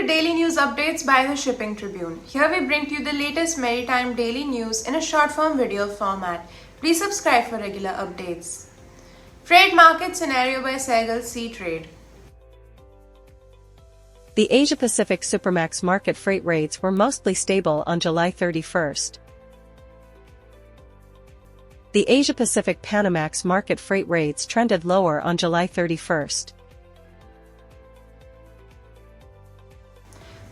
to Daily News Updates by the Shipping Tribune. Here we bring to you the latest maritime daily news in a short-form video format. Please subscribe for regular updates. Freight market scenario by Saigal Seatrade. The Asia-Pacific Supramax market freight rates were mostly stable on July 31st. The Asia-Pacific Panamax market freight rates trended lower on July 31st.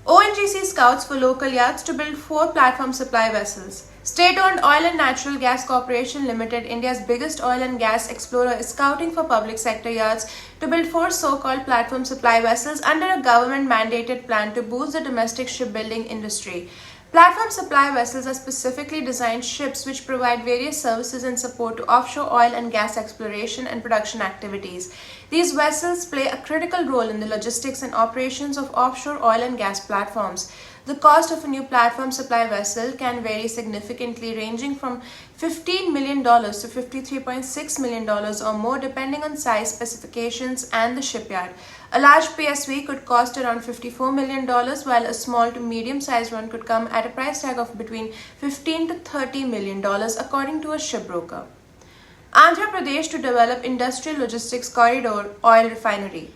ONGC scouts for local yachts to build 4 platform supply vessels. State-owned Oil and Natural Gas Corporation Limited, India's biggest oil and gas explorer, is scouting for public sector yachts to build 4 so-called platform supply vessels under a government-mandated plan to boost the domestic shipbuilding industry. Platform supply vessels are specifically designed ships which provide various services and support to offshore oil and gas exploration and production activities. These vessels play a critical role in the logistics and operations of offshore oil and gas platforms. The cost of a new platform supply vessel can vary significantly, ranging from $15 million to $53.6 million or more, depending on size, specifications, and the shipyard. A large PSV could cost around $54 million, while a small to medium-sized one could come at a price tag of between $15 to $30 million, according to a shipbroker. Andhra Pradesh to develop industrial logistics corridor oil refinery.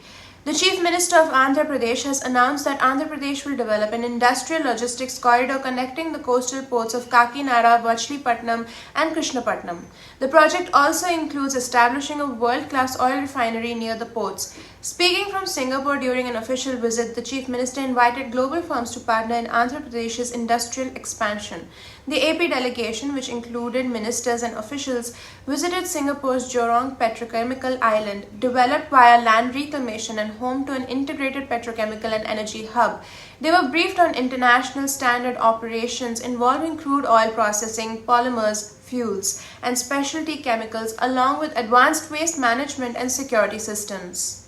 The Chief Minister of Andhra Pradesh has announced that Andhra Pradesh will develop an industrial logistics corridor connecting the coastal ports of Kakinada, Machilipatnam and Krishnapatnam. The project also includes establishing a world-class oil refinery near the ports. Speaking from Singapore during an official visit, the Chief Minister invited global firms to partner in Andhra Pradesh's industrial expansion. The AP delegation, which included ministers and officials, visited Singapore's Jurong Petrochemical Island, developed via land reclamation and home to an integrated petrochemical and energy hub. They were briefed on international standard operations involving crude oil processing, polymers, fuels, and specialty chemicals, along with advanced waste management and security systems.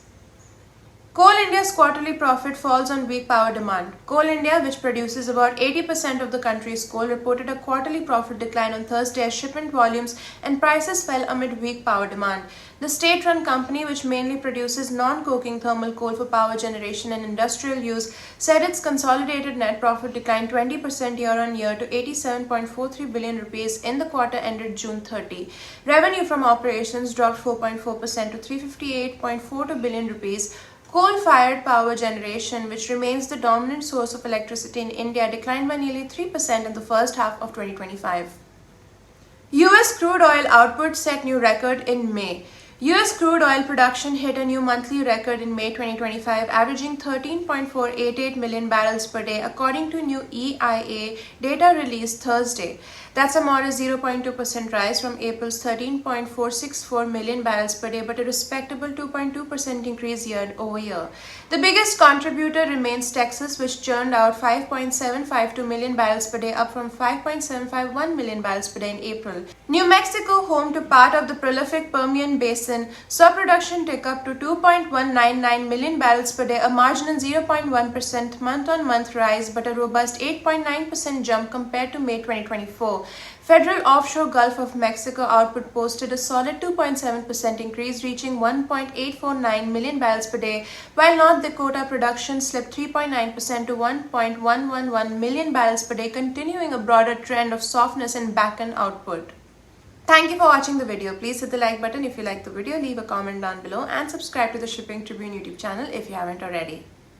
Coal India's quarterly profit falls on weak power demand. Coal India, which produces about 80% of the country's coal, reported a quarterly profit decline on Thursday as shipment volumes and prices fell amid weak power demand. The state-run company, which mainly produces non-coking thermal coal for power generation and industrial use, said its consolidated net profit declined 20% year-on-year to 87.43 billion rupees in the quarter ended June 30. Revenue from operations dropped 4.4% to 358.42 billion rupees. Coal-fired power generation, which remains the dominant source of electricity in India, declined by nearly 3% in the first half of 2025. U.S. crude oil output set new record in May. U.S. crude oil production hit a new monthly record in May 2025, averaging 13.488 million barrels per day, according to new EIA data released Thursday. That's a modest 0.2% rise from April's 13.464 million barrels per day, but a respectable 2.2% increase year over year. The biggest contributor remains Texas, which churned out 5.752 million barrels per day, up from 5.751 million barrels per day in April. New Mexico, home to part of the prolific Permian Basin, saw production tick up to 2.199 million barrels per day, a marginal 0.1% month-on-month rise, but a robust 8.9% jump compared to May 2024. Federal offshore Gulf of Mexico output posted a solid 2.7% increase, reaching 1.849 million barrels per day, while North Dakota production slipped 3.9% to 1.111 million barrels per day, continuing a broader trend of softness in back-end output. Thank you for watching the video. Please hit the like button if you like the video, leave a comment down below, and subscribe to the Shipping Tribune YouTube channel if you haven't already.